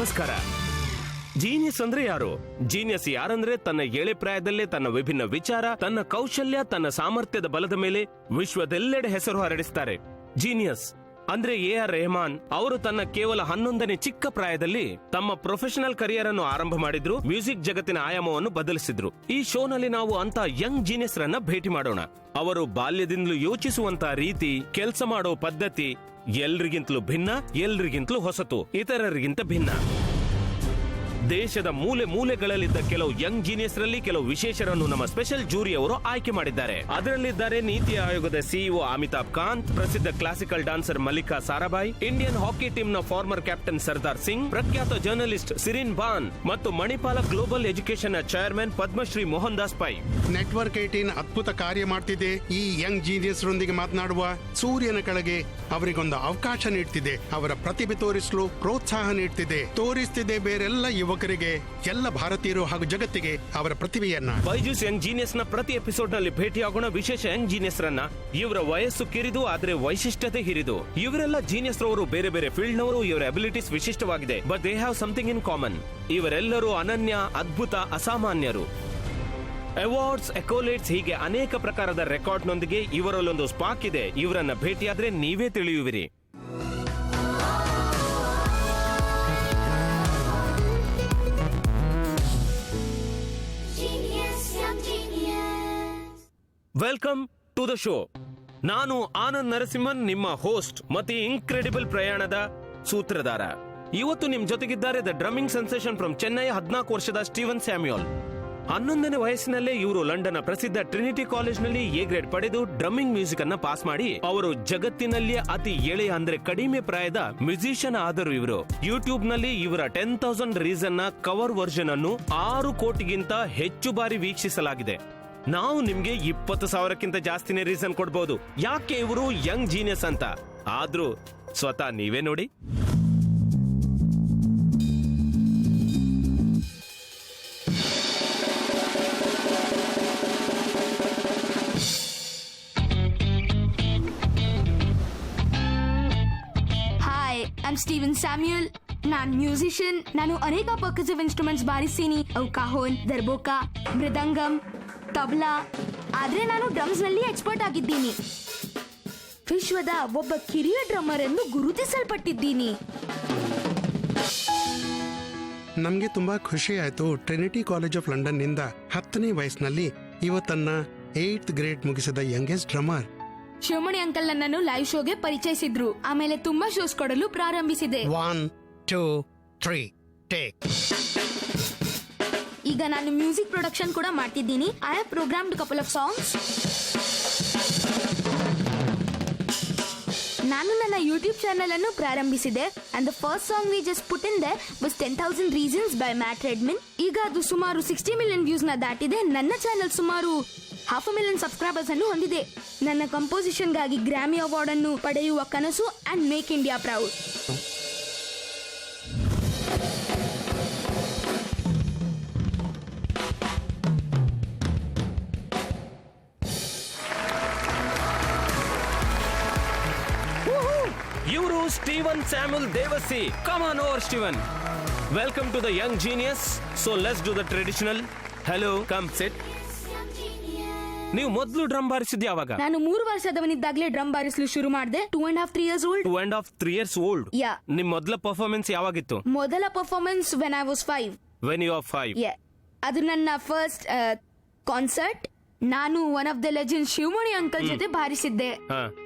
ನಮಸ್ಕಾರ. ಜೀನಿಯಸ್ ಅಂದ್ರೆ ಯಾರು? ಜೀನಿಯಸ್ ಯಾರಂದ್ರೆ ತನ್ನ ಏಳೆ ಪ್ರಾಯದಲ್ಲೇ ತನ್ನ ವಿಭಿನ್ನ ವಿಚಾರ, ತನ್ನ ಕೌಶಲ್ಯ, ತನ್ನ ಸಾಮರ್ಥ್ಯದ ಬಲದ ಮೇಲೆ ವಿಶ್ವದೆಲ್ಲೆಡೆ ಹೆಸರು ಹರಡಿಸ್ತಾರೆ. ಜೀನಿಯಸ್ ಅಂದ್ರೆ AR ರೆಹಮಾನ್ ಅವರು ತನ್ನ ಕೇವಲ 11ನೇ ಚಿಕ್ಕ ಪ್ರಾಯದಲ್ಲಿ ತಮ್ಮ ಪ್ರೊಫೆಷನಲ್ ಕರಿಯರ್ ಅನ್ನು ಆರಂಭ ಮಾಡಿದ್ರು. ಮ್ಯೂಸಿಕ್ ಜಗತ್ತಿನ ಆಯಾಮವನ್ನು ಬದಲಿಸಿದ್ರು. ಈ ಶೋನಲ್ಲಿ ನಾವು ಅಂತ ಯಂಗ್ ಜೀನಿಯಸ್ ರನ್ನ ಭೇಟಿ ಮಾಡೋಣ. ಅವರು ಬಾಲ್ಯದಿಂದಲೂ ಯೋಚಿಸುವಂತ ರೀತಿ, ಕೆಲಸ ಮಾಡೋ ಪದ್ಧತಿ ಎಲ್ರಿಗಿಂತಲೂ ಭಿನ್ನ, ಎಲ್ರಿಗಿಂತಲೂ ಹೊಸತು, ಇತರರಿಗಿಂತ ಭಿನ್ನ. ದೇಶದ ಮೂಲೆ ಮೂಲೆಗಳಲ್ಲಿದ್ದ ಕೆಲವು ಯಂಗ್ ಜೀನಿಯಸ್ ರಲ್ಲಿ ಕೆಲವು ವಿಶೇಷರನ್ನು ನಮ್ಮ ಸ್ಪೆಷಲ್ ಜೂರಿ ಅವರು ಆಯ್ಕೆ ಮಾಡಿದ್ದಾರೆ. ಅದರಲ್ಲಿದ್ದಾರೆ ನೀತಿ ಆಯೋಗದ CEO ಅಮಿತಾಬ್ ಕಾಂತ್, ಪ್ರಸಿದ್ಧ classical dancer Mallika Sarabhai, Indian hockey team ನ ಫಾರ್ಮರ್ ಕ್ಯಾಪ್ಟನ್ ಸರ್ದಾರ್ ಸಿಂಗ್, ಪ್ರಖ್ಯಾತ ಜರ್ನಲಿಸ್ಟ್ ಸಿರಿನ್ ಬಾನ್ ಮತ್ತು ಮಣಿಪಾಲ ಗ್ಲೋಬಲ್ ಎಜುಕೇಶನ್ ನ chairman Padmashri Mohandas Pai. Network 18 ಅದ್ಭುತ ಕಾರ್ಯ ಮಾಡ್ತಿದೆ. ಈ ಯಂಗ್ ಜೀನಿಯಸ್ ರೊಂದಿಗೆ ಮಾತನಾಡುವ ಸೂರ್ಯನ ಕೆಳಗೆ ಅವರಿಗೊಂದು ಅವಕಾಶ ನೀಡ್ತಿದೆ. ಅವರ ಪ್ರತಿಭೆ ತೋರಿಸಲು ಪ್ರೋತ್ಸಾಹ ನೀಡ್ತಿದೆ, ತೋರಿಸ್ತಿದೆ ಬೇರೆಲ್ಲ ಯುವಕರಿಗೆ, ಎಲ್ಲ ಭಾರತೀಯರು ಹಾಗೂ ಜಗತ್ತಿಗೆ ಅವರ ಪ್ರತಿಭೆಯನ್ನ. ಬೈಜೂಸ್ ಯಂಗ್ ಜೀನಿಯಸ್ ನ ಪ್ರತಿ ಎಪಿಸೋಡ್ ನಲ್ಲಿ ಭೇಟಿಯಾಗೋಣ ವಿಶೇಷ ಯಂಗ್ ಜೀನಿಯಸ್ ರನ್ನ. ಇವರ ವಯಸ್ಸು ಕಿರಿದು ಆದ್ರೆ ವೈಶಿಷ್ಟ್ಯತೆ ಹಿರಿದು. ಇವರೆಲ್ಲ ಜೀನಿಯಸ್ ರವರು ಬೇರೆ ಬೇರೆ ಫೀಲ್ಡ್ ನವರು. ಇವರ ಅಬಿಲಿಟೀಸ್ ವಿಶಿಷ್ಟವಾಗಿದೆ, but they have something in common. ಇವರೆಲ್ಲರೂ ಅನನ್ಯ, ಅದ್ಭುತ, ಅಸಾಮಾನ್ಯರು. ಅವಾರ್ಡ್ಸ್, ಅಕೋಲೇಟ್ಸ್ ಹೀಗೆ ಅನೇಕ ಪ್ರಕಾರದ ರೆಕಾರ್ಡ್ ನೊಂದಿಗೆ ಇವರಲ್ಲೊಂದು ಸ್ಪಾಕ್ ಇದೆ. ಇವರನ್ನ ಭೇಟಿಯಾದ್ರೆ ನೀವೇ ತಿಳಿಯುವಿರಿ. Welcome to the show. ನಾನು ಆನಂದ್ ನರಸಿಂಹನ್, ನಿಮ್ಮ ಹೋಸ್ಟ್ ಮತ್ತು ಇನ್ಕ್ರೆಡಿಬಲ್ ಪ್ರಯಾಣದ ಸೂತ್ರಧಾರ. ಇವತ್ತು ನಿಮ್ ಜೊತೆಗಿದ್ದಾರೆ the drumming sensation from Chennai, 14 ವರ್ಷದ ಸ್ಟೀವನ್ ಸ್ಯಾಮ್ಯುಯಲ್. 11ನೇ ವಯಸ್ಸಿನಲ್ಲೇ ಇವರು ಲಂಡನ್ನ ಪ್ರಸಿದ್ಧ ಟ್ರಿನಿಟಿ ಕಾಲೇಜ್ನಲ್ಲಿ A ಗ್ರೇಡ್ ಪಡೆದು ಡ್ರಮ್ಮಿಂಗ್ ಮ್ಯೂಸಿಕ್ ಅನ್ನ ಪಾಸ್ ಮಾಡಿ ಅವರು ಜಗತ್ತಿನಲ್ಲಿಯೇ ಅತಿ ಎಳೆಯ ಅಂದ್ರೆ ಕಡಿಮೆ ಪ್ರಾಯದ ಮ್ಯೂಸಿಷಿಯನ್ ಆದರು. ಇವರು ಯೂಟ್ಯೂಬ್ ನಲ್ಲಿ ಇವರ 10,000 ರೀಸನ್ ನ ಕವರ್ ವರ್ಷನ್ ಅನ್ನು 6 ಕೋಟಿಗಿಂತ ಹೆಚ್ಚು ಬಾರಿ ವೀಕ್ಷಿಸಲಾಗಿದೆ. ನಾವು ನಿಮ್ಗೆ 20,000ಕ್ಕಿಂತ ಜಾಸ್ತಿನೇ ರೀಸನ್ ಕೊಡ್ಬೋದು ಯಾಕೆ ಇವರು ಯಂಗ್ ಜೀನಿಯಸ್ ಅಂತ. ಆದ್ರೂ ಸ್ವತಃ ನೀವೇ ನೋಡಿ. I'm Steven Samuel. ನಾನು ಮ್ಯೂಸಿಷಿಯನ್. ನಾನು ಅನೇಕ ಪರ್ಕಸಿವ್ ಇನ್ಸ್ಟ್ರೂಮೆಂಟ್ಸ್ ಬಾರಿಸ್ತೀನಿ. ಅವು ಕಾಹೋನ್, ದರ್ಬೋಕ, ಮೃದಂಗಂ, ತಬ್ಲಾ. ಆದ್ರೆ ನಾನು ಡ್ರಮ್ಸ್ ನಲ್ಲಿ ಎಕ್ಸ್ಪರ್ಟ್ ಆಗಿದ್ದೀನಿ. ವಿಶ್ವದ ಒಬ್ಬ ಕಿರಿಯ ಡ್ರಮ್ಮರ್ ಎಂದು ಗುರುತಿಸಲ್ಪಟ್ಟಿದ್ದೀನಿ. ನಮ್ಗೆ ತುಂಬಾ ಖುಷಿ ಆಯ್ತು. ಟ್ರಿನಿಟಿ ಕಾಲೇಜ್ ಆಫ್ ಲಂಡನ್ ನಿಂದ 10ನೇ ವಯಸ್ಸಿನಲ್ಲಿ ಇವತ್ತನ್ನ 8th ಗ್ರೇಡ್ ಮುಗಿಸಿದ ಯಂಗೆಸ್ಟ್ ಡ್ರಮ್ಮರ್ ಶಿವಮಣಿ ಅಂಕಲ್ ನನ್ನನ್ನು ಲೈವ್ ಶೋಗೆ ಪರಿಚಯಿಸಿದ್ರು. ಆಮೇಲೆ ತುಂಬಾ ಶೋಸ್ ಕೊಡಲು ಪ್ರಾರಂಭಿಸಿದೆ. 1 2 3 ಟೇಕ್. ಈಗ ನಾನು ಮ್ಯೂಸಿಕ್ ಪ್ರೊಡಕ್ಷನ್ ಕೂಡ ಮಾಡ್ತಿದ್ದೀನಿ. I have programmed couple of songs. ನಾನು ನನ್ನ ಯೂಟ್ಯೂಬ್ ಚಾನೆಲ್ ಅನ್ನು ಪ್ರಾರಂಭಿಸಿದೆ. And the first song we just put in there was 10,000 reasons by Matt Redman. ಈಗ ಅದು ಸುಮಾರು 60 ಮಿಲಿಯನ್ ವ್ಯೂಸ್ ನ ದಾಟಿದೆ. ನನ್ನ ಚಾನೆಲ್ ಸುಮಾರು 500,000 ಸಬ್ಸ್ಕ್ರೈಬರ್ಸ್ ಅನ್ನು ಹೊಂದಿದೆ. ನನ್ನ ಕಂಪೋಸಿಷನ್ ಗಾಗಿ ಗ್ರಾಮಿ ಅವಾರ್ಡ್ ಅನ್ನು ಪಡೆಯುವ ಕನಸು ಅಂಡ್ ಮೇಕ್ ಇಂಡಿಯಾ ಪ್ರೌಡ್. ಇವರು Steven Samuel Devassy. Come on over Steven. Welcome to the young genius. So let's do the traditional. Hello, come sit. ನೀವು ಮೊದಲು ಡ್ರಮ್ ಬಾರಿಸಿದ್ ಯಾವಾಗ? ನಾನು 3 ವರ್ಷದವನಿದ್ದಾಗಲೇ ಡ್ರಮ್ ಬಾರಿಸಲು ಶುರು ಮಾಡಿದೆ. 2.5-3 years old. 2.5-3 years old. Yeah. ನಿಮ್ ಮೊದಲ ಪರ್ಫಾರ್ಮೆನ್ಸ್ ಯಾವಾಗಿತ್ತು? ಮೊದಲ performance when I was 5. When you are 5. Yeah. ಅದು ನನ್ನ ಫಸ್ಟ್ ಕಾನ್ಸರ್ಟ್. ನಾನು one of the legend Sivamani uncle ಜೊತೆ ಬಾರಿಸಿದ್ದೆ.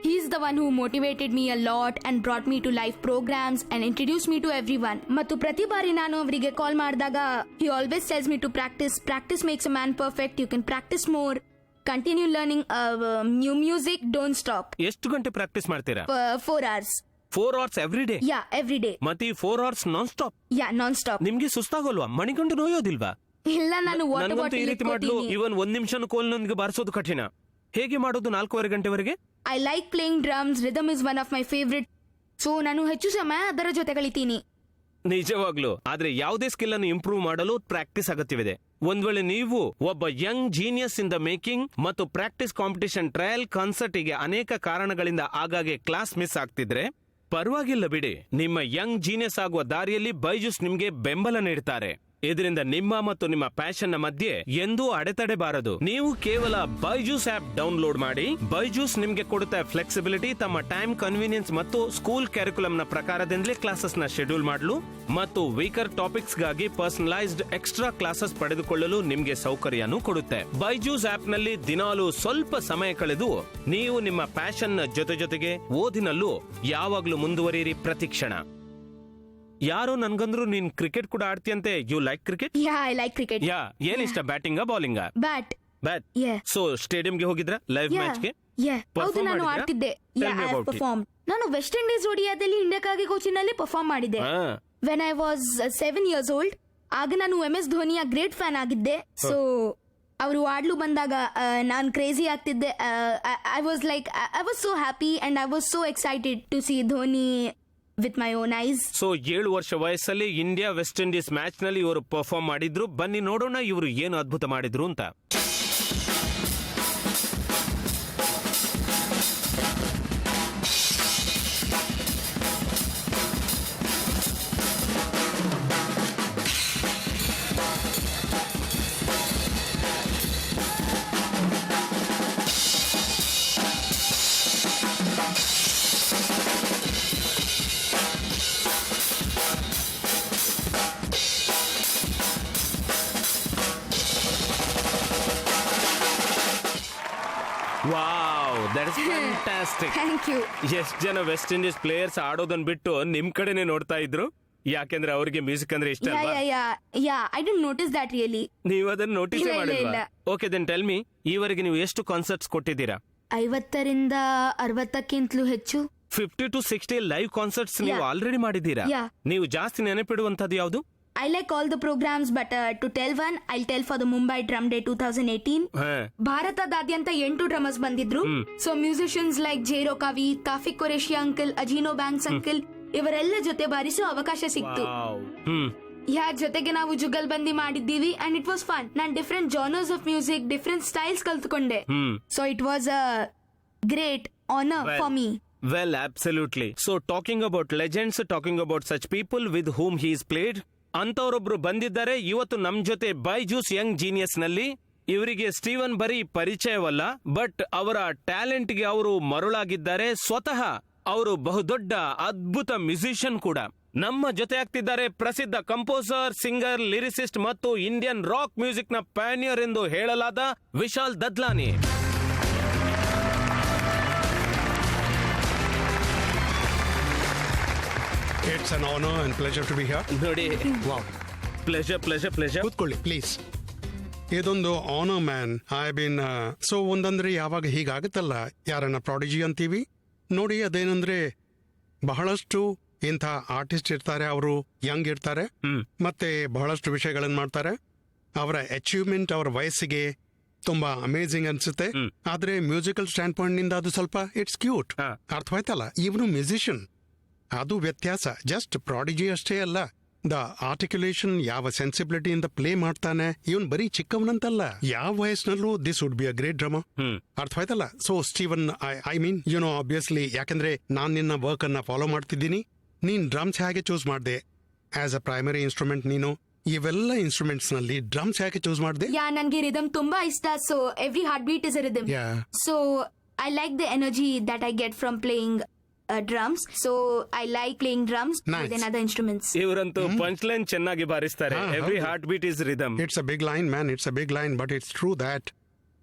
He is the one who motivated me a lot and brought me to live programs and introduced me to everyone. ಮತ್ತು ಪ್ರತಿ ಬಾರಿ ನಾನು ಅವರಿಗೆ ಕಾಲ್ ಮಾಡಿದಾಗ he always tells me to practice. Practice makes a man perfect. You can practice more. Continue learning new music. Don't stop. ಎಷ್ಟು ಗಂಟೆ practice ಮಾಡ್ತೀರಾ? 4 hours. 4 hours every day? Yeah, every day. ಮತ್ತೆ 4 hours non stop? Yeah, non stop. ನಿಮ್ಗೆ ಸುಸ್ತಾಗೋಲ್ವಾ? ಮಣಿಗಂಡು ನೋಯೋದಿಲ್ವಾ? ಇಲ್ಲ, ನಾನು water ನನಗಂತೂ ಈ bottle ರೀತಿ ಮಾಡಲು ಇವನ್ 1 ನಿಮಿಷನೂ ಕೋಲ್ನೊಂದಿಗೆ ಬಾರಿಸೋದು ಕಠಿಣ. ಹೇಗೆ ಮಾಡೋದು 4:30 ಗಂಟೆವರೆಗೆ? I like playing drums. Rhythm is one of my favorite. So ನಾನು ಹೆಚ್ಚು ಸಮಯ ಅದರ ಜೊತೆ ಕಳಿತೀನಿ. ನಿಜವಾಗ್ಲು. ಆದ್ರೆ ಯಾವುದೇ ಸ್ಕಿಲ್ ಅನ್ನು ಇಂಪ್ರೂವ್ ಮಾಡಲು ಪ್ರಾಕ್ಟೀಸ್ ಅಗತ್ಯವಿದೆ. ಒಂದ್ ವೇಳೆ ನೀವು ಒಬ್ಬ Young genius in the making ಮತ್ತು ಪ್ರಾಕ್ಟೀಸ್ ಕಾಂಪಿಟಿಷನ್, ಟ್ರಯಲ್, ಕಾನ್ಸರ್ಟ್ ಹೀಗೆ ಅನೇಕ ಕಾರಣಗಳಿಂದ ಆಗಾಗ್ಗೆ ಕ್ಲಾಸ್ ಮಿಸ್ ಆಗ್ತಿದ್ರೆ ಪರವಾಗಿಲ್ಲ ಬಿಡಿ, ನಿಮ್ಮ ಯಂಗ್ ಜೀನಿಯಸ್ ಆಗುವ ದಾರಿಯಲ್ಲಿ ಬೈಜೂಸ್ ನಿಮ್ಗೆ ಬೆಂಬಲ ನೀಡ್ತಾರೆ. ಇದರಿಂದ ನಿಮ್ಮ ಮತ್ತು ನಿಮ್ಮ ಪ್ಯಾಷನ್ ನ ಮಧ್ಯೆ ಎಂದೂ ಅಡೆತಡೆ ಬಾರದು. ನೀವು ಕೇವಲ ಬೈಜೂಸ್ ಆಪ್ ಡೌನ್ಲೋಡ್ ಮಾಡಿ. ಬೈಜೂಸ್ ನಿಮ್ಗೆ ಕೊಡುತ್ತೆ ಫ್ಲೆಕ್ಸಿಬಿಲಿಟಿ, ತಮ್ಮ ಟೈಮ್ ಕನ್ವೀನಿಯನ್ಸ್ ಮತ್ತು ಸ್ಕೂಲ್ ಕ್ಯಾರಿಕ್ಯುಲಮ್ ನ ಪ್ರಕಾರದಿಂದಲೇ ಕ್ಲಾಸಸ್ ನ ಶೆಡ್ಯೂಲ್ ಮಾಡಲು ಮತ್ತು ವೀಕರ್ ಟಾಪಿಕ್ಸ್ ಗಾಗಿ ಪರ್ಸನಲೈಸ್ಡ್ ಎಕ್ಸ್ಟ್ರಾ ಕ್ಲಾಸಸ್ ಪಡೆದುಕೊಳ್ಳಲು ನಿಮ್ಗೆ ಸೌಕರ್ಯನೂ ಕೊಡುತ್ತೆ. ಬೈಜೂಸ್ ಆಪ್ ನಲ್ಲಿ ದಿನಾಲೂ ಸ್ವಲ್ಪ ಸಮಯ ಕಳೆದು ನೀವು ನಿಮ್ಮ ಪ್ಯಾಷನ್ ನ ಜೊತೆಗೆ ಓದಿನಲ್ಲೂ ಯಾವಾಗ್ಲೂ ಮುಂದುವರಿಯಿರಿ ಪ್ರತಿಕ್ಷಣ. ಯಾರೋ ನನ್ಗಂದ್ರು ನೀನ್ ಕ್ರಿಕೆಟ್ ಕೂಡ ಆಡ್ತೀಯಂತೆ. You like cricket? Yeah, I like cricket. Yeah, ಏನಿಷ್ಟ, batting bowling? Bat. Bat. So ಸ್ಟೇಡಿಯಂಗೆ ಹೋಗಿದ್ರ ಲೈವ್ ಮ್ಯಾಚ್ ಗೆ? ಹೌದು, ನಾನು ಆಡ್ತಿದ್ದೆ. ನಾನು ವೆಸ್ಟ್ ಇಂಡೀಸ್ ಒಡಿಯಾದಲ್ಲಿ ಇಂಡಿಯಾಕ್ಕಾಗಿ ಕೋಚಿನ್ ನಲ್ಲಿ ಪರ್ಫಾರ್ಮ್ ಮಾಡಿದ್ದೆ. When I was 7 years old, ಆಗ ನಾನು MS ಧೋನಿಯ ಗ್ರೇಟ್ ಫ್ಯಾನ್ ಆಗಿದ್ದೆ. ಸೊ ಅವರು ಆಡ್ಲು ಬಂದಾಗ ನಾನು ಕ್ರೇಜಿ ಆಗ್ತಿದ್ದೆ. I was so happy and I was so excited to see Dhoni with my own eyes. So 7 ವರ್ಷ ವಯಸ್ಸಲ್ಲಿ ಇಂಡಿಯಾ ವೆಸ್ಟ್ ಇಂಡೀಸ್ ಮ್ಯಾಚ್ ನಲ್ಲಿ ಇವರು ಪರ್ಫಾರ್ಮ್ ಮಾಡಿದ್ರು. ಬನ್ನಿ ನೋಡೋಣ ಇವರು ಏನು ಅದ್ಭುತ ಮಾಡಿದ್ರು ಅಂತ. Wow, that is fantastic. Thank you. ಎಷ್ಟ್ ಜನ ವೆಸ್ಟ್ ಇಂಡೀಸ್ ಪ್ಲೇಯರ್ಸ್ ಆಡೋದನ್ನ ಬಿಟ್ಟು ನಿಮ್ ಕಡೆನೆ ನೋಡ್ತಾ ಇದ್ರು, ಯಾಕೆಂದ್ರೆ ಅವ್ರಿಗೆ ಮ್ಯೂಸಿಕ್ ಅಂದ್ರೆ ಇಷ್ಟ ಅಲ್ವಾ? I didn't notice that really. ನೀವು ಅದನ್ನ ನೋಟಿಸ್ ಇಲ್ಲ, ಮಾಡಿಲ್ವಾ? ಇಲ್ಲ. ಓಕೆ, ದೆನ್ ಟೆಲ್ ಮಿ, ಈವರೆಗೆ ನೀವು ಎಷ್ಟು ಕಾನ್ಸರ್ಟ್ಸ್ ಕೊಟ್ಟಿದ್ದೀರಾ? 50ರಿಂದ 60ಕ್ಕಿಂತಲೂ ಹೆಚ್ಚು. 50 to 60 ಲೈವ್ ಕಾನ್ಸರ್ಟ್ಸ್ ನೀವು ಆಲ್ರೆಡಿ ಮಾಡಿದ್ದೀರಾ? Yeah. ನೀವು ಜಾಸ್ತಿ ನೆನಪಿಡುವಂತದ್ದು ಯಾವುದು? I like all the programs, but to tell one, I'll tell for the Mumbai Drum Day 2018. ಭಾರತದಾದ್ಯಂತ 8 ಡ್ರಮರ್ಸ್ ಬಂದಿದ್ರು. ಸೊ ಮ್ಯೂಸಿಷಿಯನ್ಸ್ ಲೈಕ್ ಜೇರೋ ಕವಿ, ಕಾಫಿಕ್ ಕೊರೇಶಿಯಾ ಅಂಕಲ್, ಅಜಿನೋ ಬ್ಯಾಂಕ್ಸ್ ಅಂಕಲ್ ಇವರೆಲ್ಲ ಜೊತೆ ಬಾರಿಸೋ ಅವಕಾಶ ಸಿಕ್ತು. ಜೊತೆಗೆ ನಾವು ಜುಗಲ್ ಬಂದಿ ಮಾಡಿದ್ದೀವಿ ಅಂಡ್ ಇಟ್ ವಾಸ್ ಫನ್. ನಾನ್ different genres of music, different styles ಕಲ್ತ್ಕೊಂಡೆ. So it was a great honour for me. Well, absolutely. So talking about legends, talking about such people with whom he is played, ಅಂತವರೊಬ್ರು ಬಂದಿದ್ದಾರೆ ಇವತ್ತು ನಮ್ ಜೊತೆ Byju's young genius ನಲ್ಲಿ. ಇವರಿಗೆ Steven ಬರೀ ಪರಿಚಯವಲ್ಲ, but ಅವರ talent ಗೆ ಅವರು ಮರುಳಾಗಿದ್ದಾರೆ. ಸ್ವತಃ ಅವರು ಬಹುದೊಡ್ಡ ಅದ್ಭುತ ಮ್ಯೂಸಿಷಿಯನ್ ಕೂಡ. ನಮ್ಮ ಜೊತೆ ಆಗ್ತಿದ್ದಾರೆ ಪ್ರಸಿದ್ಧ ಕಂಪೋಸರ್, ಸಿಂಗರ್, ಲಿರಿಸಿಸ್ಟ್ ಮತ್ತು ಇಂಡಿಯನ್ ರಾಕ್ ಮ್ಯೂಸಿಕ್ ನ ಪ್ಯಾನಿಯರ್ ಎಂದು ಹೇಳಲಾದ Vishal Dadlani. It's an honor and pleasure to be here. ನೋಡಿ, ಪ್ಲೆಜರ್. ಕೂತ್ಕೊಳ್ಳಿ ಪ್ಲೀಸ್. ಇದೊಂದು honour man. I been so ಒಂದಂದ್ರೆ ಯಾವಾಗ ಹೀಗಾಗುತ್ತಲ್ಲ, ಯಾರನ್ನ ಪ್ರಾಡಿಜಿ ಅಂತೀವಿ ನೋಡಿ. ಅದೇನಂದ್ರೆ ಬಹಳಷ್ಟು ಇಂಥ ಆರ್ಟಿಸ್ಟ್ ಇರ್ತಾರೆ, ಅವರು ಯಂಗ್ ಇರ್ತಾರೆ ಮತ್ತೆ ಬಹಳಷ್ಟು ವಿಷಯಗಳನ್ನ ಮಾಡ್ತಾರೆ. ಅವರ ಅಚೀವ್ಮೆಂಟ್ ಅವರ ವಯಸ್ಸಿಗೆ ತುಂಬಾ ಅಮೇಝಿಂಗ್ ಅನ್ಸುತ್ತೆ. ಆದ್ರೆ ಮ್ಯೂಸಿಕಲ್ ಸ್ಟ್ಯಾಂಡ್ ಪಾಯಿಂಟ್ ನಿಂದ ಅದು ಸ್ವಲ್ಪ ಇಟ್ಸ್ ಕ್ಯೂಟ್. ಅರ್ಥವಾಯ್ತಲ್ಲ? ಇವನು ಮ್ಯೂಸಿಷಿಯನ್, ಅದು ವ್ಯತ್ಯಾಸ. ಜಸ್ಟ್ ಪ್ರಾಡಿಜಿ ಅಷ್ಟೇ ಅಲ್ಲ, ದ ಆರ್ಟಿಕ್ಯುಲೇಷನ್, ಯಾವ ಸೆನ್ಸಿಬಿಲಿಟಿಯಿಂದ ಪ್ಲೇ ಮಾಡ್ತಾನೆ. ಇವನ್ ಬರೀ ಚಿಕ್ಕವನಂತಲ್ಲ, ಯಾವ ವಯಸ್ಸಿನಲ್ಲೂ this would be a great drummer. ಅರ್ಥವಾಯ್ತಲ್ಲ? So Steven, I mean you know obviously, ಯಾಕಂದ್ರೆ ನಾನ್ ನಿನ್ನ ವರ್ಕ್ ಅನ್ನ ಫಾಲೋ ಮಾಡ್ತಿದ್ದೀನಿ. ನೀನ್ ಡ್ರಮ್ಸ್ ಹೇಗೆ ಚೂಸ್ ಮಾಡ್ದೆ ಆಸ್ ಅ ಪ್ರೈಮರಿ ಇನ್ಸ್ಟ್ರೂಮೆಂಟ್? ನೀನು ಇವೆಲ್ಲ ಇನ್ಸ್ಟ್ರೂಮೆಂಟ್ಸ್ ನಲ್ಲಿ ಡ್ರಮ್ಸ್ ಯಾಕೆ ಚೂಸ್ ಮಾಡ್ದೆ? ನನ್ಗೆ ರಿದಮ್ ತುಂಬಾ ಇಷ್ಟ. So every heart beat is a rhythm. So I like the energy that I get from playing drums, so I like playing drums with other instruments. ಇವರಂತೂ punch line ಚೆನ್ನಾಗಿ ಬಾರಿಸ್ತಾರೆ. Every heart beat is rhythm. It's a big line man, it's a big line, but it's true that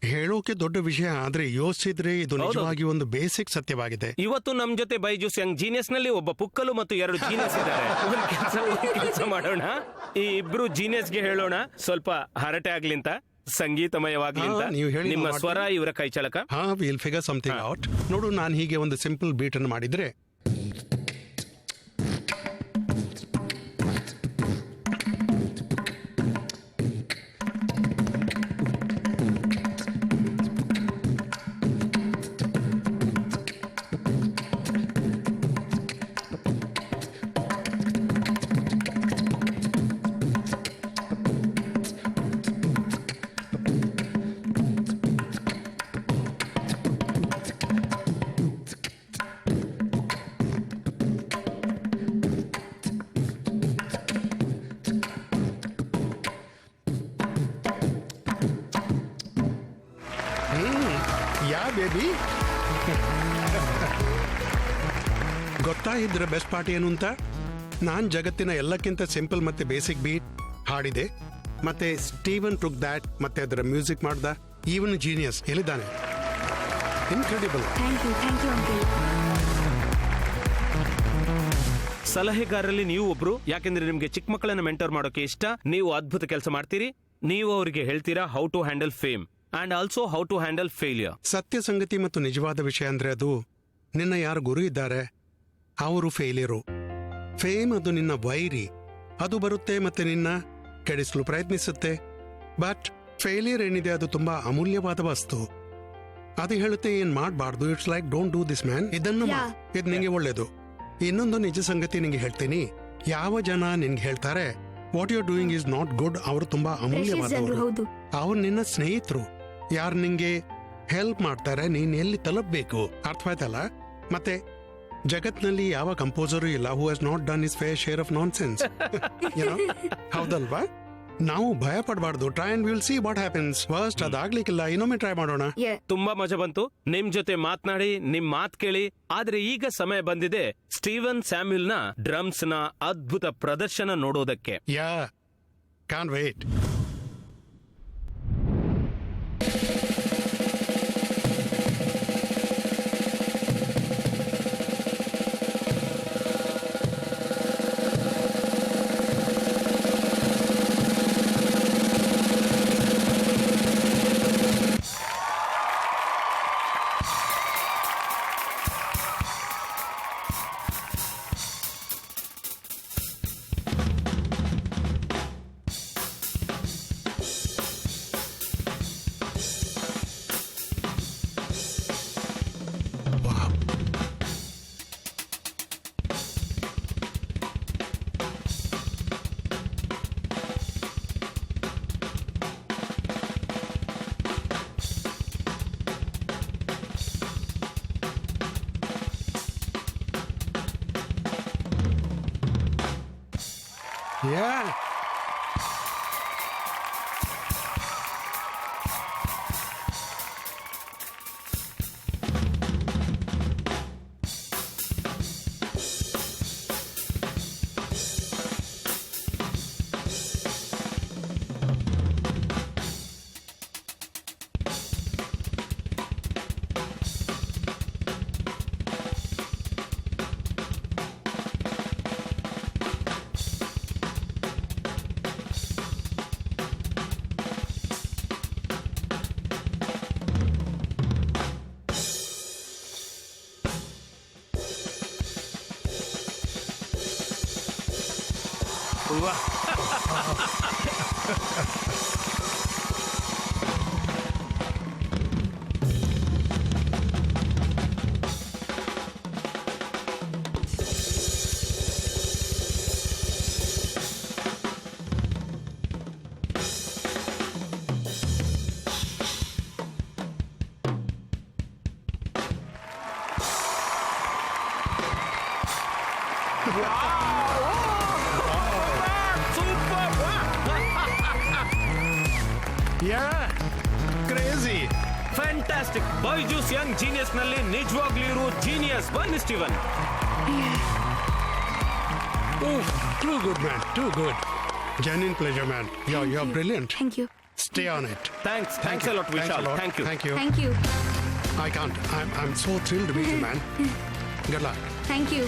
ಹೇಳೋಕೆ ದೊಡ್ಡ ವಿಷಯ, ಆದ್ರೆ ಯೋಚಿಸಿದ್ರೆ ಇದು ನಿಜವಾಗಿ ಒಂದು ಬೇಸಿಕ್ ಸತ್ಯವಾಗಿದೆ. ಇವತ್ತು ನಮ್ ಜೊತೆ ಬೈಜೂಸ್ ಯಂಗ್ ಜೀನಿಯಸ್ ನಲ್ಲಿ ಒಬ್ಬ ಪುಕ್ಕಲು ಮತ್ತು 2 ಜೀನಿಯಸ್ ಇದ್ದಾರೆ. ಕೆಲಸ ಮಾಡೋಣ, ಈ ಇಬ್ರು ಜೀನಿಯಸ್ ಗೆ ಹೇಳೋಣ ಸ್ವಲ್ಪ ಹರಟೆ ಆಗ್ಲಿಂತ, ಸಂಗೀತಮಯವಾಗ್ಲಿಂತ. ನಿಮ್ಮ ಸ್ವರ ಇವರ ಕೈ ಚಳಕ. Will figure something out. ನೋಡು, ನಾನು ಹೀಗೆ ಒಂದು ಸಿಂಪಲ್ ಬೀಟ್ ಅನ್ನು ಮಾಡಿದ್ರೆ ಬೇಬಿ. ಗೊತ್ತಾ ಇದ್ರ ಬೆಸ್ಟ್ ಪಾರ್ಟ್ ಏನು ಅಂತ? ನಾನ್ ಜಗತ್ತಿನ ಎಲ್ಲಕ್ಕಿಂತ ಸಿಂಪಲ್ ಮತ್ತೆ ಬೇಸಿಕ್ ಬೀಟ್ ಹಾಡಿದೆ, ಮತ್ತೆ ಸ್ಟೀವನ್ ಟುಕ್ ದ್ಯಾಟ್ ಮತ್ತೆ ಅದರ ಮ್ಯೂಸಿಕ್ ಮಾಡ್ದ. ಈವನ್ ಜೀನಿಯಸ್ ಎಲ್ಲಿದ್ದಾನೆ. ಇನ್ಕ್ರೆಡಿಬಲ್. Thank you uncle. ಸಲಹೆಗಾರರಲ್ಲಿ ನೀವು ಒಬ್ರು, ಯಾಕೆಂದ್ರೆ ನಿಮ್ಗೆ ಚಿಕ್ಕ ಮಕ್ಕಳನ್ನ ಮೆಂಟರ್ ಮಾಡೋಕೆ ಇಷ್ಟ. ನೀವು ಅದ್ಭುತ ಕೆಲಸ ಮಾಡ್ತೀರಿ. ನೀವು ಅವರಿಗೆ ಹೇಳ್ತೀರಾ how to handle fame and also how to handle failure. ಸತ್ಯ ಸಂಗತಿ ಮತ್ತು ನಿಜವಾದ ವಿಷಯ ಅಂದ್ರೆ ಅದು ನಿನ್ನ ಯಾರು ಗುರು ಇದ್ದಾರೆ ಅವರು ಫೇಲಿಯರು. ಫೇಮ್ ಅದು ನಿನ್ನ ವೈರಿ, ಅದು ಬರುತ್ತೆ ಮತ್ತೆ ನಿನ್ನ ಕೆಡಿಸಲು ಪ್ರಯತ್ನಿಸುತ್ತೆ. ಬಟ್ ಫೇಲಿಯರ್ ಏನಿದೆ ಅದು ತುಂಬಾ ಅಮೂಲ್ಯವಾದ ವಸ್ತು. ಅದು ಹೇಳುತ್ತೆ ಏನ್ ಮಾಡಬಾರ್ದು. It's like don't do this man, ಇದನ್ನು ಇದು ನಿಂಗೆ ಒಳ್ಳೇದು. ಇನ್ನೊಂದು ನಿಜ ಸಂಗತಿ ನಿಂಗೆ ಹೇಳ್ತೀನಿ, ಯಾವ ಜನ ನಿನ್ಗೆ ಹೇಳ್ತಾರೆ what you doing is not good, ಅವರು ತುಂಬಾ ಅಮೂಲ್ಯವಾದವರು. ಅವ್ರು ನಿನ್ನ ಸ್ನೇಹಿತರು, ಯಾರು ನಿಂಗೆ ಹೆಲ್ಪ್ ಮಾಡ್ತಾರೆ ನೀನ್ ಎಲ್ಲಿ ತಲುಪಬೇಕು. ಅರ್ಥವಾಯ್ತಲ್ಲ? ಮತ್ತೆ ಜಗತ್ನಲ್ಲಿ ಯಾವ ಕಂಪೋಸರು ಇಲ್ಲ who has not done his fair share of nonsense. ಹೌದಲ್ವಾ? ನಾವು ಭಯ ಪಡಬಾರ್ದು. Try and we'll see what happens. First ಅದಾಗ್ಲಿಕ್ಕಿಲ್ಲ, ಇನ್ನೊಮ್ಮೆ ಟ್ರೈ ಮಾಡೋಣ. ತುಂಬಾ ಮಜಾ ಬಂತು ನಿಮ್ ಜೊತೆ ಮಾತನಾಡಿ, ನಿಮ್ ಮಾತ್ ಕೇಳಿ. ಆದ್ರೆ ಈಗ ಸಮಯ ಬಂದಿದೆ ಸ್ಟೀವನ್ ಸ್ಯಾಮ್ಯುಲ್ ನ ಡ್ರಮ್ಸ್ ನ ಅದ್ಭುತ ಪ್ರದರ್ಶನ ನೋಡೋದಕ್ಕೆ. Yeah, can't wait. Yeah. Crazy, fantastic. Byju's young genius ನಲ್ಲಿ ನಿಜವಾಗ್ಲೂ ಇರೋ ಜೀನಿಯಸ್. ಬನ್ನಿ Steven. Too good, man. Too good. Genuine pleasure, man. You're brilliant. Thank you. Stay on it. Thanks a lot, Vishal. Thank you. Thank you. I can't. I'm so thrilled to meet you, man. Good luck. Thank you.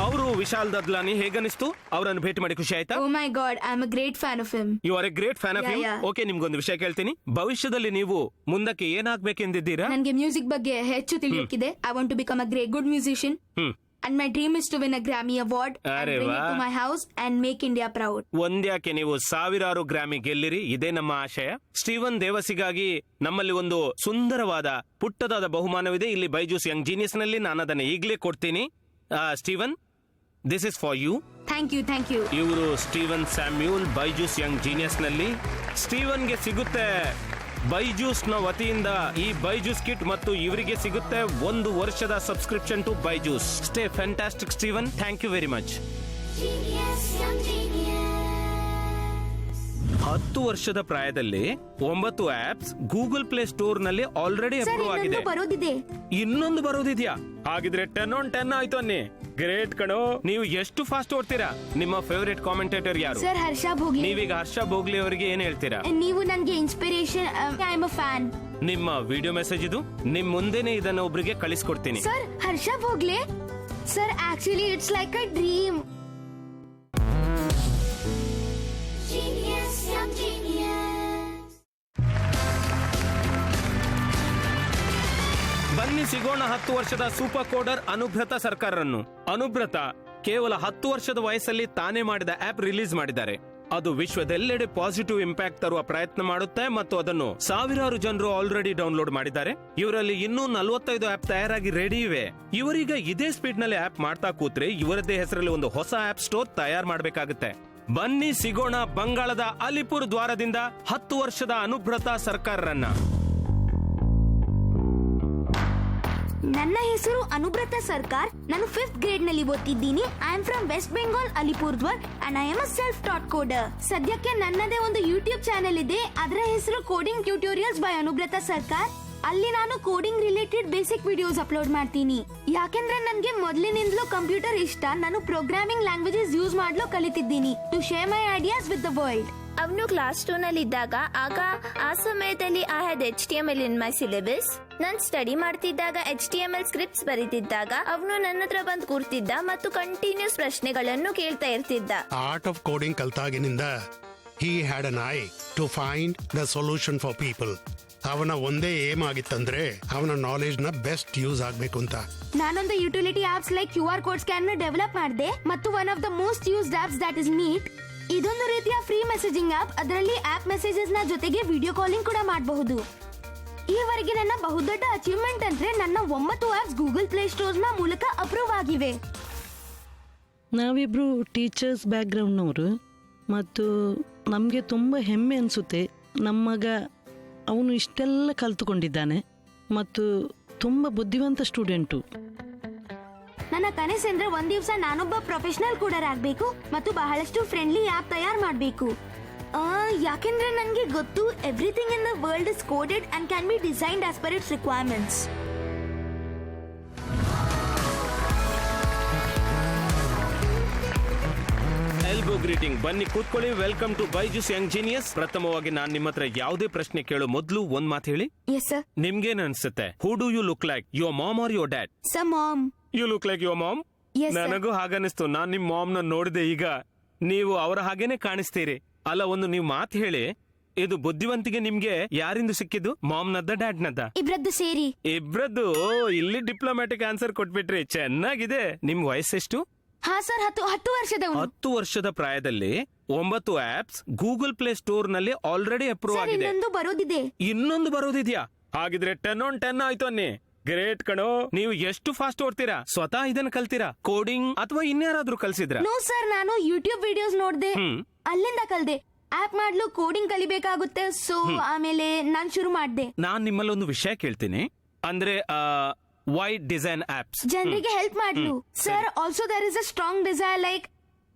ಅವರು ವಿಶಾಲ್ ದದ್ಲಾನಿ ಹೇಗನಿಸ್ತು? ಅವರನ್ನು ಭೇಟಿ ಮಾಡಿ ಖುಷಿ ಆಯ್ತಾ? Oh my God, I'm a great fan of him. You are a great fan of you. Yeah. Okay, ನಿಮ್ಗೊಂದು ವಿಷಯ ಕೇಳ್ತೀನಿ. ಭವಿಷ್ಯದಲ್ಲಿ ನೀವು ಮುಂದಕ್ಕೆ ಏನಾಗ್ಬೇಕೆಂದಿದ್ದೀರಾ? ನನಗೆ ಮ್ಯೂಸಿಕ್ ಬಗ್ಗೆ ಹೆಚ್ಚು ತಿಳಿಯೋಕಿದೆ. I want to become a great good musician. And my dream is to win a Grammy Award and bring it to my house and make India proud. ಒಂದ್ಯಾಕೆ ನೀವು ಸಾವಿರಾರು ಗ್ರಾಮಿ ಗೆಲ್ಲಿರಿ, ಇದೇ ನಮ್ಮ ಆಶಯ. ಸ್ಟೀವನ್ ದೇವಸಿಗಾಗಿ ನಮ್ಮಲ್ಲಿ ಒಂದು ಸುಂದರವಾದ ಪುಟ್ಟದಾದ ಬಹುಮಾನವಿದೆ ಇಲ್ಲಿ ಬೈಜೂಸ್ ಯಂಗ್ ಜೀನಿಯಸ್ ನಲ್ಲಿ. ನಾನು ಅದನ್ನ ಈಗಲೇ ಕೊಡ್ತೀನಿ. Steven, this is for you. Thank you. ಇವರು Steven Samuel Byju's young genius ನಲ್ಲಿ. ಸ್ಟೀವನ್ಗೆ ಸಿಗುತ್ತೆ ಬೈಜೂಸ್ ನ ವತಿಯಿಂದ ಈ ಬೈಜೂಸ್ ಕಿಟ್ ಮತ್ತು ಇವರಿಗೆ ಸಿಗುತ್ತೆ 1 ವರ್ಷದ subscription to Byju's. Stay fantastic Steven. Thank you very much. Genius, young genius. 10 ವರ್ಷದ ಪ್ರಾಯದಲ್ಲಿ 9 ಆಪ್ಸ್ ಗೂಗಲ್ ಪ್ಲೇ ಸ್ಟೋರ್ ನಲ್ಲಿ ಆಲ್ರೆಡಿ ಸರ್ ಅಪ್ರೂವ್ ಆಗಿದೆ. ಇನ್ನೊಂದು ಬರೋದಿದೆ. ಇನ್ನೊಂದು ಬರೋದಿದ್ಯಾ? ಹಾಗಿದ್ರೆ 10 on 10 ಆಯ್ತು ಅನ್ನಿ. ಗ್ರೇಟ್ ಕಣೋ. ನೀವು ಎಷ್ಟು ಫಾಸ್ಟ್ ಓಡ್ತೀರಾ? ನಿಮ್ಮ ಫೇವರೇಟ್ ಕಾಮೆಂಟೇಟರ್ ಯಾರು? ಸರ್ ಹರ್ಷ ಭೋಗ್ಲಿ. ನೀವೀಗ ಹರ್ಷ ಭೋಗ್ಲಿ ಅವರಿಗೆ ಏನ್ ಹೇಳ್ತೀರಾ? ನೀವು ನನ್ಗೆ inspiration. I am a fan. ನಿಮ್ಮ ವಿಡಿಯೋ ಮೆಸೇಜ್ ಇದು. ನಿಮ್ ಮುಂದೆನೆ ಇದನ್ನ ಒಬ್ರಿಗೆ ಕಳಿಸ್ಕೊಡ್ತೀನಿ. Sir Harsha Bhogle. Sir actually it's like a dream. ಬನ್ನಿ ಸಿಗೋಣ 10 ವರ್ಷದ ಸೂಪರ್ ಕೋಡರ್ ಅನುಬ್ರತ ಸರ್ಕಾರರನ್ನು. ಅನುಬ್ರತ ಕೇವಲ 10 ವರ್ಷದ ವಯಸ್ಸಲ್ಲಿ ತಾನೇ ಮಾಡಿದ ಆಪ್ ರಿಲೀಸ್ ಮಾಡಿದ್ದಾರೆ. ಅದು ವಿಶ್ವದೆಲ್ಲೆಡೆ ಪಾಸಿಟಿವ್ ಇಂಪ್ಯಾಕ್ಟ್ ತರುವ ಪ್ರಯತ್ನ ಮಾಡುತ್ತೆ ಮತ್ತು ಅದನ್ನು ಸಾವಿರಾರು ಜನರು ಆಲ್ರೆಡಿ ಡೌನ್ಲೋಡ್ ಮಾಡಿದ್ದಾರೆ. ಇವರಲ್ಲಿ ಇನ್ನೂ 45 ಆಪ್ ತಯಾರಾಗಿ ರೆಡಿ ಇವೆ. ಇವರೀಗ ಇದೇ ಸ್ಪೀಡ್ ನಲ್ಲಿ ಆಪ್ ಮಾಡ್ತಾ ಕೂತ್ರೆ ಇವರದ್ದೇ ಹೆಸರಲ್ಲಿ ಒಂದು ಹೊಸ ಆಪ್ ಸ್ಟೋರ್ ತಯಾರು ಮಾಡಬೇಕಾಗುತ್ತೆ. ಬನ್ನಿ ಸಿಗೋಣ ಬಂಗಾಳದ ಅಲಿಪುರ್ ದ್ವಾರದಿಂದ 10 ವರ್ಷದ ಅನುಬ್ರತ ಸರ್ಕಾರರನ್ನ. ನನ್ನ ಹೆಸರು ಅನುಬ್ರತ ಸರ್ಕಾರ್. ನಾನು 5th ಗ್ರೇಡ್ ನಲ್ಲಿ ಓದ್ತಿದ್ದೀನಿ. I am from West Bengal, Alipurduar, and I am a self taught coder. ಸದ್ಯಕ್ಕೆ ನನ್ನದೇ ಒಂದು ಯೂಟ್ಯೂಬ್ ಚಾನೆಲ್ ಇದೆ. ಅದರ ಹೆಸರು ಕೋಡಿಂಗ್ ಟ್ಯೂಟೋರಿಯಲ್ಸ್ ಬೈ ಅನುಬ್ರತ ಸರ್ಕಾರ್. ಅಲ್ಲಿ ನಾನು coding related basic videos upload ಮಾಡ್ತೀನಿ. ಯಾಕೆಂದ್ರೆ ನನ್ಗೆ ಮೊದಲಿನಿಂದಲೂ ಕಂಪ್ಯೂಟರ್ ಇಷ್ಟ. ನಾನು ಪ್ರೋಗ್ರಾಮಿಂಗ್ ಲ್ಯಾಂಗ್ವೇಜಸ್ ಯೂಸ್ ಮಾಡ್ಲು ಕಲಿತಿದ್ದೀನಿ to share my ideas with the world. ಅವನು ಕ್ಲಾಸ್ 2 ನಲ್ಲಿ ಇದ್ದಾಗ ಆ ಸಮಯದಲ್ಲಿ I had HTML in my syllabus. ನಾನು ಸ್ಟಡಿ ಮಾಡ್ತಿದ್ದಾಗ HTML ಸ್ಕ್ರಿಪ್ಟ್ಸ್ ಬರೀತಿದ್ದಾಗ ಅವನು ನನ್ನ ಹತ್ರ ಬಂದು ಕೂರ್ತಿದ್ದ ಮತ್ತು ಕಂಟಿನ್ಯೂಸ್ ಪ್ರಶ್ನೆಗಳನ್ನು ಕೇಳ್ತಾ ಇರ್ತಿದ್ದ. ಆರ್ಟ್ ಆಫ್ ಕೋಡಿಂಗ್ ಕಲ್ತಾಗಿನಿಂದ he had an eye to find the solution for people. ಅವನ ಒಂದೇ ಏಮ್ ಆಗಿತ್ತಂದ್ರೆ ಅವನ ನಾಲೆಜ್ ನ ಬೆಸ್ಟ್ ಯೂಸ್ ಆಗ್ಬೇಕು ಅಂತ. ನಾನೊಂದು utility apps like QR code scanner develop ಮಾಡಿದೆ ಮತ್ತು one of the most used apps that is meet. ಇದೊಂದು ರೀತಿಯ ಫ್ರೀ ಮೆಸೇಜಿಂಗ್ ಆಪ್. ಅದರಲ್ಲಿ ಆಪ್ ಮೆಸೇಜಸ್ ನ ಜೊತೆಗೆ ವಿಡಿಯೋ ಕಾಲಿಂಗ್ ಕೂಡ ಮಾಡಬಹುದು. ಈವರೆಗೆ ನನ್ನ ಬಹುದೊಡ್ಡ ಅಚೀವ್ಮೆಂಟ್ ಅಂದ್ರೆ ನನ್ನ 9 ಆಪ್ಸ್ ಗೂಗಲ್ ಪ್ಲೇ ಸ್ಟೋರ್ ನ ಮೂಲಕ ಅಪ್ರೂವ್ ಆಗಿವೆ. ನಾವಿಬ್ರು ಟೀಚರ್ಸ್ ಬ್ಯಾಕ್ಗ್ರೌಂಡ್ನವರು ಮತ್ತು ನಮಗೆ ತುಂಬ ಹೆಮ್ಮೆ ಅನಿಸುತ್ತೆ. ನಮ್ಮ ಮಗ ಅವನು ಇಷ್ಟೆಲ್ಲ ಕಲ್ತುಕೊಂಡಿದ್ದಾನೆ ಮತ್ತು ತುಂಬ ಬುದ್ಧಿವಂತ ಸ್ಟೂಡೆಂಟು. ನನ್ನ ಕನಸೆಂದ್ರೆ ಒಂದ್ ದಿವಸ ನಾನೊಬ್ಬ ಪ್ರೊಫೆಷನಲ್ ಕೋಡರ್ ಆಗ್ಬೇಕು ಮತ್ತು ಬಹಳಷ್ಟು ಫ್ರೆಂಡ್ಲಿ ಆಪ್ ತಯಾರು ಮಾಡಬೇಕು. ಯಾಕೆಂದ್ರೆ ನನಗೆ ಗೊತ್ತು everything in the world is coded and can be designed as per its requirements. Elbow greeting. ಬನ್ನಿ ಕೂತ್ಕೊಳ್ಳಿ. Welcome to Byju's young genius. ಪ್ರಥಮವಾಗಿ ನಾನ್ ನಿಮ್ಮ ಹತ್ರ ಯಾವುದೇ ಪ್ರಶ್ನೆ ಕೇಳೋ ಮೊದಲು ಒಂದ್ ಮಾತು ಹೇಳಿ. Yes sir. ನಿಮ್ಗೇನ್ ಅನ್ಸುತ್ತೆ? Who do you look like, your mom or your dad? Sir mom. You look like your mom. Yes, sir. ನನಗೂ ಹಾಗನ್ನಿಸ್ತು. ನಾನ್ ನಿಮ್ ಮಾಮ್ ನ ನೋಡಿದೆ. ಈಗ ನೀವು ಅವರ ಹಾಗೇನೆ ಕಾಣಿಸ್ತೀರಿ. ಅಲ್ಲ, ಒಂದು ನೀವು ಮಾತು ಹೇಳಿ, ಇದು ಬುದ್ಧಿವಂತಿಗೆ ನಿಮ್ಗೆ ಯಾರಿಂದ ಸಿಕ್ಕಿದ್ದು? ಮಾಮ್ನದ್ದ ಡ್ಯಾಡ್ನದ್ದ? ಇಬ್ರದ್ದು ಸೇರಿ. ಇಬ್ರದ್ದು. ಇಲ್ಲಿ ಡಿಪ್ಲೊಮ್ಯಾಟಿಕ್ ಆನ್ಸರ್ ಕೊಟ್ಬಿಟ್ರಿ. ಚೆನ್ನಾಗಿದೆ. ನಿಮ್ ವಯಸ್ಸೆಷ್ಟು? ಹಾ ಸರ್, 10 ವರ್ಷದವನು. 10 ವರ್ಷದ ಪ್ರಾಯದಲ್ಲಿ 9 ಆಪ್ಸ್ ಗೂಗಲ್ ಪ್ಲೇ ಸ್ಟೋರ್ ನಲ್ಲಿ ಆಲ್ರೆಡಿ ಅಪ್ರೂವ್ ಸರ್ ಆಗಿದೆ. ಇನ್ನೊಂದು ಬರೋದಿದೆ. ಇನ್ನೊಂದು ಬರೋದಿದ್ಯಾ? ಹಾಗಿದ್ರೆ 10 on 10 ಆಯ್ತು ಅನ್ನಿ. ಗ್ರೇಟ್ ಕಣೋ. ನೀವು ಎಷ್ಟು ಫಾಸ್ಟ್ ಓಡ್ತೀರಾ? ಸ್ವತಃ ಇದನ್ನ ಕಲ್ತೀರಾ? ಕೋಡಿಂಗ್ ಅಥವಾ ಇನ್ಯಾರಾದ್ರೂ ಕಲ್ಸಿದ್ರ? ನೋ ಸರ್, ನಾನು ಯೂಟ್ಯೂಬ್ ವಿಡಿಯೋಸ್ ನೋಡ್ದೆ, ಅಲ್ಲಿಂದ ಕಲ್ದೆ. ಆಪ್ ಮಾಡ್ಲು ಕೋಡಿಂಗ್ ಕಲಿಬೇಕಾಗುತ್ತೆ. ಸೊ ಆಮೇಲೆ ನಾನ್ ಶುರು ಮಾಡ್ದೆ. ನಾನ್ ನಿಮ್ಮಲ್ಲಿ ಒಂದು ವಿಷಯ ಕೇಳ್ತೀನಿ. ಅಂದ್ರೆ ವೈ ಡಿಸೈನ್ ಆಪ್ಸ್? ಜನರಿಗೆ ಹೆಲ್ಪ್ ಮಾಡ್ಲು. Sir also there is a strong desire like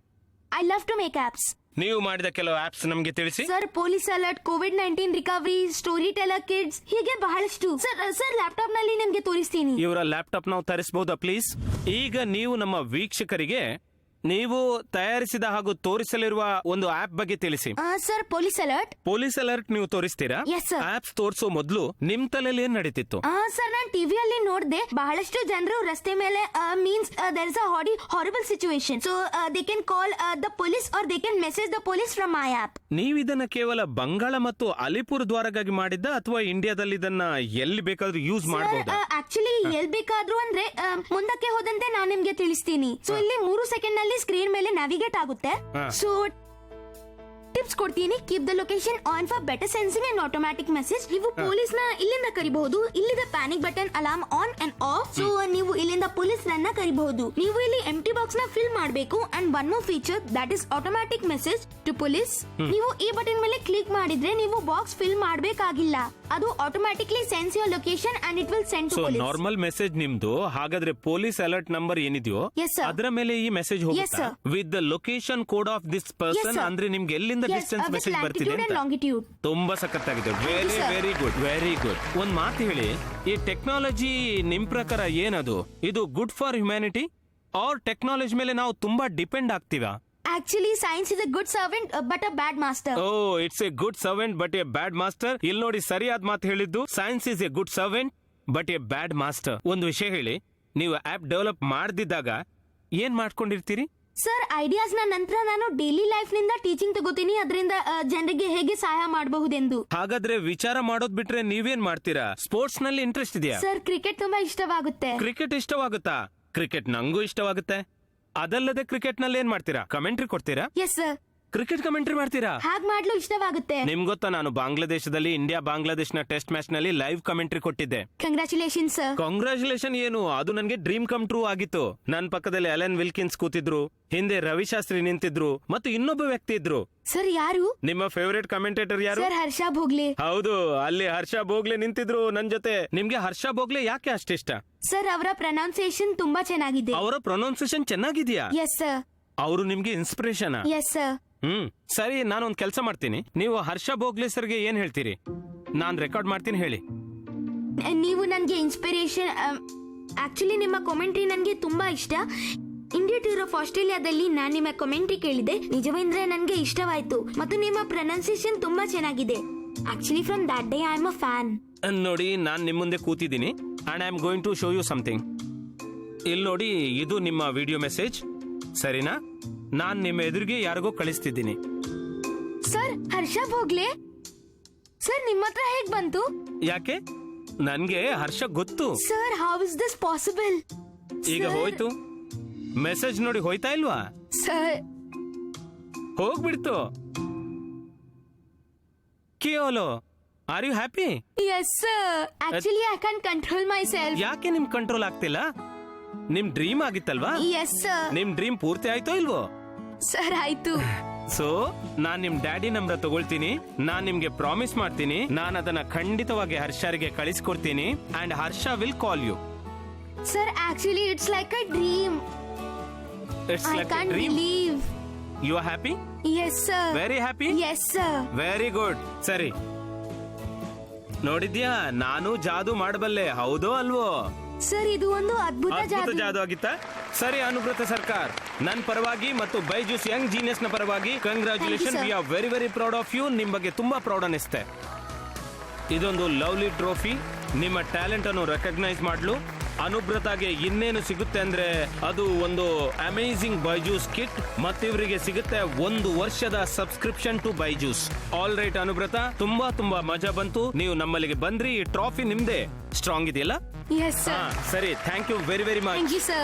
I love to make apps. ನೀವು ಮಾಡಿದ ಕೆಲವು ಆಪ್ಸ್ ನಮ್ಗೆ ತಿಳಿಸಿ. Sir police alert, COVID-19 recovery, story teller kids, ಹೀಗೆ ಬಹಳಷ್ಟು. ಸರ್ ಲ್ಯಾಪ್ಟಾಪ್ ನಲ್ಲಿ ನಿಮ್ಗೆ ತೋರಿಸ್ತೀನಿ. ಇವರ ಲ್ಯಾಪ್ಟಾಪ್ ನಾವು ತರಿಸಬಹುದಾ ಪ್ಲೀಸ್? ಈಗ ನೀವು ನಮ್ಮ ವೀಕ್ಷಕರಿಗೆ ನೀವು ತಯಾರಿಸಿದ ಹಾಗೂ ತೋರಿಸಲಿರುವ ಒಂದು ಆಪ್ ಬಗ್ಗೆ ತಿಳಿಸಿ. Sir police alert. Police alert ನೀವು ತೋರಿಸ್ತೀರಾ? Yes, sir. ಆಪ್ಸ್ ತೋರಿಸೋ ಮೊದಲು ನಿಮ್ ತಲೆಯಲ್ಲಿ ಏನ್ ನಡೀತಿತ್ತು? ಸರ್ ನಾನು ಟಿವಿಯಲ್ಲಿ ನೋಡ್ದೆ, ಬಹಳಷ್ಟು ಜನರು ರಸ್ತೆ ಮೇಲೆ means there is a horrible situation, so they can call the police or they can message the police from my app. ನೀವು ಇದನ್ನ ಕೇವಲ ಬಂಗಾಳ ಮತ್ತು ಅಲಿಪುರ್ ದ್ವಾರಗಾಗಿ ಮಾಡಿದ್ದ ಅಥವಾ ಇಂಡಿಯಾದಲ್ಲಿ ಇದನ್ನ ಎಲ್ಲಿ ಬೇಕಾದ್ರೂ ಯೂಸ್ ಮಾಡಬಹುದಾ? ಆಕ್ಚುಲಿ ಎಲ್ ಬೇಕಾದ್ರೂ ಅಂದ್ರೆ ಮುಂದಕ್ಕೆ ಹೋದಂತೆ ನಾನು ನಿಮ್ಗೆ ತಿಳಿಸ್ತೀನಿ. ಸೊ ಇಲ್ಲಿ 3 ಸೆಕೆಂಡ್ ನಲ್ಲಿ ಸ್ಕ್ರೀನ್ ಮೇಲೆ ನ್ಯಾವಿಗೇಟ್ ಆಗುತ್ತೆ. ಸೊ ಟಿಪ್ಸ್ ಕೊಡ್ತೀನಿ. Keep the location on for better sensing and automatic message. ನೀವು ಪೊಲೀಸ್ ನ ಇಲ್ಲಿಂದ ಕರಿಬಹುದು. ಇಲ್ಲಿದೆ panic button, alarm on and off. So ನೀವು ಇಲ್ಲಿಂದ ಪೊಲೀಸ್ ರನ್ನ ಕರಿಬಹುದು. ನೀವು ಇಲ್ಲಿ ಎಂಟಿ ಬಾಕ್ಸ್ ನ ಫಿಲ್ ಮಾಡಬೇಕು. And one more feature that is automatic message to police. ನೀವು ಈ ಬಟನ್ ಮೇಲೆ ಕ್ಲಿಕ್ ಮಾಡಿದ್ರೆ ನೀವು ಬಾಕ್ಸ್ ಫಿಲ್ ಮಾಡಬೇಕಾಗಿಲ್ಲ. ಅದು automatically sense your location and it will send to police. Normal message ನಿಮ್ದು. ಹಾಗಾದ್ರೆ ಪೊಲೀಸ್ ಅಲರ್ಟ್ ನಂಬರ್ ಏನಿದೆಯೋ Yes, sir. ಅದರ ಮೇಲೆ ಈ ಮೆಸೇಜ್ ಹೋಗುತ್ತಾ? With the location code of this person. ಅಂದ್ರೆ ನಿಮ್ಗೆ ಎಲ್ಲಿಂದ ಡಿಸ್ಟೆನ್ಸ್ ಮೆಸೇಜ್ ಬರ್ತಿದೆ ಲ್ಯಾಟಿಟ್ಯೂಡ್ ಅಂಡ್ ಅಂತ. ಲಾಂಗಿಟ್ಯೂಡ್. ತುಂಬಾ ಸಖತ್ತಾಗಿದೆ. Very sir. Very good, very good. ಒಂದ್ ಮಾತು ಹೇಳಿ, ಈ ಟೆಕ್ನಾಲಜಿ ನಿಮ್ ಪ್ರಕಾರ ಏನದು? ಇದು good for humanity or technology ಮೇಲೆ ನಾವು ತುಂಬಾ ಡಿಪೆಂಡ್ ಆಗ್ತೀವಾ? Actually science is a good servant but a bad master. Oh, it's a good servant but a bad master. ಇಲ್ಲಿ ನೋಡಿ, ಸರಿಯಾದ ಮಾತು ಹೇಳಿದ್ದು. Science is a good servant but a bad master. ಒಂದು ವಿಷಯ ಹೇಳಿ, ನೀವು ಆಪ್ ಡೆವಲಪ್ ಮಾಡದಿದ್ದಾಗ ಏನ್ ಮಾಡ್ಕೊಂಡಿರ್ತೀರಿ? ಸರ್, ಐಡಿಯಾಸ್ ನ ನಂತರ ನಾನು ಡೈಲಿ ಲೈಫ್ ನಿಂದ ಟೀಚಿಂಗ್ ತಗೋತೀನಿ, ಅದರಿಂದ ಜನರಿಗೆ ಹೇಗೆ ಸಹಾಯ ಮಾಡಬಹುದೆಂದು. ಹಾಗಾದ್ರೆ ವಿಚಾರ ಮಾಡೋದ್ ಬಿಟ್ರೆ ನೀವೇನ್ ಮಾಡ್ತೀರಾ? ಸ್ಪೋರ್ಟ್ಸ್ ನಲ್ಲಿ ಇಂಟ್ರೆಸ್ಟ್ ಇದೆಯಾ? ಸರ್, ಕ್ರಿಕೆಟ್ ತುಂಬಾ ಇಷ್ಟವಾಗುತ್ತೆ. ಕ್ರಿಕೆಟ್ ಇಷ್ಟವಾಗುತ್ತಾ? ಕ್ರಿಕೆಟ್ ನಂಗೂ ಇಷ್ಟವಾಗುತ್ತೆ. ಅದಲ್ಲದೆ ಕ್ರಿಕೆಟ್ ನಲ್ಲಿ ಏನ್ ಮಾಡ್ತೀರಾ? ಕಮೆಂಟ್ರಿ ಕೊಡ್ತೀರಾ? ಎಸ್ ಸರ್, ಕ್ರಿಕೆಟ್ ಕಮೆಂಟ್ರಿ ಮಾಡ್ತೀರಾ? ಹಾಗ್ ಮಾಡ್ಲು ಇಷ್ಟವಾಗುತ್ತೆ. ನಿಮ್ ಗೊತ್ತಾ, ನಾನು ಬಾಂಗ್ಲಾದೇಶದಲ್ಲಿ ಇಂಡಿಯಾ ಬಾಂಗ್ಲಾದೇಶ್ ನ ಟೆಸ್ಟ್ ಮ್ಯಾಚ್ ನಲ್ಲಿ ಲೈವ್ ಕಮೆಂಟ್ರಿ ಕೊಟ್ಟಿದ್ದೆ. Congratulation sir. ಕಾಂಗ್ರಾಚುಲೇಷನ್ ಏನು, ಅದು ನನಗೆ ಡ್ರೀಮ್ ಕಮ್ ಟ್ರೂ ಆಗಿತ್ತು. ನನ್ನ ಪಕ್ಕದಲ್ಲಿ ಅಲೆನ್ ವಿಲ್ಕಿನ್ಸ್ ಕೂತಿದ್ರು, ಹಿಂದೆ ರವಿಶಾಸ್ತ್ರಿ ನಿಂತಿದ್ರು, ಮತ್ತು ಇನ್ನೊಬ್ಬ ವ್ಯಕ್ತಿ ಇದ್ರು. ಸರ್, ಯಾರು? ನಿಮ್ಮ ಫೇವರೇಟ್ ಕಮೆಂಟೇಟರ್ ಯಾರು? ಸರ್, ಹರ್ಷ ಭೋಗ್ಲೆ. ಹೌದು, ಅಲ್ಲಿ ಹರ್ಷ ಭೋಗ್ಲೆ ನಿಂತಿದ್ರು ನನ್ ಜೊತೆ. ನಿಮ್ಗೆ ಹರ್ಷ ಭೋಗ್ಲೆ ಯಾಕೆ ಅಷ್ಟಿಷ್ಟ? ಸರ್, ಅವರ ಪ್ರೊನೌನ್ಸಿಯೇಷನ್ ತುಂಬಾ ಚೆನ್ನಾಗಿದೆ. ಅವರ ಪ್ರೊನೌನ್ಸಿಯೇಷನ್ ಚೆನ್ನಾಗಿದ್ಯಾ? Yes sir. ಅವರು ನಿಮ್ಗೆ ಇನ್ಸ್ಪಿರೇಷನ್? Yes sir. ಸರಿ, ನಾನೊಂದ್ ಕೆಲಸ ಮಾಡ್ತೀನಿ. ನೀವು ಹರ್ಷ ಭೋಗ್ಲೆ ಸರ್ಗೆ ಏನ್ ಹೇಳ್ತೀರಿ? ನಾನ್ ರೆಕಾರ್ಡ್ ಮಾಡ್ತೀನಿ, ಹೇಳಿ. ನೀವು ನನ್ಗೆ ಇನ್ಸ್ಪಿರೇಷನ್. ಆಕ್ಚುಲಿ ನಿಮ್ಮ ಕಾಮೆಂಟ್ರಿ ನನ್ಗೆ ತುಂಬಾ ಇಷ್ಟ. ಇಂಡಿಯಾ ಟೂರ್ ಆಫ್ ಆಸ್ಟ್ರೇಲಿಯಾದಲ್ಲಿ ನಾನು ನಿಮ್ಮ ಕಾಮೆಂಟ್ರಿ ಕೇಳಿದೆ. ನಿಜವೆಂದ್ರೆ ನನ್ಗೆ ಇಷ್ಟವಾಯ್ತು ಮತ್ತು ನಿಮ್ಮ ಪ್ರೊನೌನ್ಸಿಯೇಷನ್ ತುಂಬಾ ಚೆನ್ನಾಗಿದೆ. Actually from that day I am a fan. ನೋಡಿ, ನಾನ್ ನಿಮ್ ಮುಂದೆ ಕೂತಿದ್ದೀನಿ and I am going to show you something. ಇಲ್ಲಿ ನೋಡಿ, ಇದು ನಿಮ್ಮ ವಿಡಿಯೋ ಮೆಸೇಜ್, ಸರಿನಾ? ನಾನ್ ನಿಮ್ಮ ಎದುರಿಗೆ ಯಾರಿಗೋ ಕಳಿಸ್ತಿದ್ದೀನಿ. ಸರ್, ಹರ್ಷ ಭೋಗ್ಲೆ ಸರ್, ನಿಮ್ಮ ಹತ್ರ ಹೇಗ್ ಬಂತು? ಯಾಕೆ? ನನ್ಗೆ ಹರ್ಷ ಗೊತ್ತು. Sir, how is this possible? ಈಗ ಹೋಯ್ತು. ಮೆಸೇಜ್ ನೋಡಿ ಹೋಯ್ತಾ ಇಲ್ವಾ? ಸರ್, ಹೋಗ್ಬಿಡ್ತು. ಕಿಯೋಲೋ, are you happy? Yes sir. Actually I can control myself. ಯಾಕೆ ನಿಮ್ ಕಂಟ್ರೋಲ್ ಆಗ್ತಿಲ್ಲ? ನಿಮ್ ಡ್ರೀಮ್ ಆಗಿತ್ತಲ್ವಾ? Yes sir. ನಿಮ್ ಡ್ರೀಮ್ ಪೂರ್ತಿ ಆಯ್ತೋ ಇಲ್ವೋ? ಸರ್, ಆಯ್ತು. ಸೊ ನಾನ್ ನಿಮ್ ಡ್ಯಾಡಿ ನಂಬರ್ ತಗೊಳ್ತೀನಿ. ನಾನ್ ನಿಮ್ಗೆ ಪ್ರಾಮಿಸ್ ಮಾಡ್ತೀನಿ, ನಾನ್ ಅದನ್ನ ಖಂಡಿತವಾಗಿ ಹರ್ಷರಿಗೆ ಕಳಿಸ್ಕೊಡ್ತೀನಿ and Harsha will call you. Sir, actually it's like a dream. It's I like a can't dream. believe. You are happy? Yes, sir. Very happy? Yes, sir. Very good. ಸರಿ, ನೋಡಿದ್ಯಾ, ನಾನು ಜಾದು ಮಾಡಬಲ್ಲೆ, ಹೌದೋ ಅಲ್ವೋ? ಸರ್, ಇದು ಒಂದು ಅದ್ಭುತ ಜಾದು ಆಗಿತ್ತಾ? ಸರಿ, ಅನುಬ್ರತ ಸರ್ಕಾರ್, ನನ್ನ ಪರವಾಗಿ ಮತ್ತು ಬೈಜೂಸ್ ಯಂಗ್ ಜೀನಿಯಸ್ ನ ಪರವಾಗಿ congratulation. Thank you, we are very very proud of you. ನಿಮ್ ಬಗ್ಗೆ ತುಂಬಾ ಪ್ರೌಡ್ ಅನಿಸ್ತೆ. ಇದೊಂದು ಲವ್ಲಿ ಟ್ರೋಫಿ. ನಿಮ್ಮ ಟ್ಯಾಲೆಂಟ್ ಅನ್ನು ರೆಕಗ್ನೈಸ್ ಮಾಡ್ಲು ಅನುಬ್ರತಾಗೆ ಇನ್ನೇನು ಸಿಗುತ್ತೆ ಅಂದ್ರೆ ಅದು ಒಂದು ಅಮೇಜಿಂಗ್ ಬೈಜೂಸ್ ಕಿಟ್, ಮತ್ತಿವರಿಗೆ ಸಿಗುತ್ತೆ 1 ವರ್ಷದ subscription to Byju's. All right Anubrata, ತುಂಬಾ ತುಂಬಾ ಮಜಾ ಬಂತು. ನೀವು ನಮ್ಮಲ್ಲಿಗೆ ಬಂದ್ರಿ, ಈ ಟ್ರಾಫಿ ನಿಮ್ದೆ. ಸ್ಟ್ರಾಂಗ್ ಇದೆಯಲ್ಲ? Yes, sir. ಸರಿ, thank you very very much. Thank you, sir.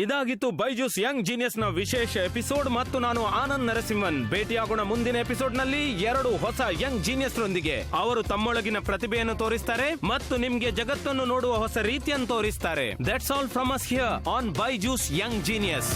ಇದಾಗಿತ್ತು ಬೈಜೂಸ್ ಯಂಗ್ ಜೀನಿಯಸ್ ನ ವಿಶೇಷ ಎಪಿಸೋಡ್ ಮತ್ತು ನಾನು ಆನಂದ್ ನರಸಿಂಹನ್. ಭೇಟಿಯಾಗೋಣ ಮುಂದಿನ ಎಪಿಸೋಡ್ ನಲ್ಲಿ 2 ಹೊಸ ಯಂಗ್ ಜೀನಿಯಸ್ ರೊಂದಿಗೆ. ಅವರು ತಮ್ಮೊಳಗಿನ ಪ್ರತಿಭೆಯನ್ನು ತೋರಿಸ್ತಾರೆ ಮತ್ತು ನಿಮ್ಗೆ ಜಗತ್ತನ್ನು ನೋಡುವ ಹೊಸ ರೀತಿಯನ್ನು ತೋರಿಸ್ತಾರೆ. That's all from us here on Byju's young genius.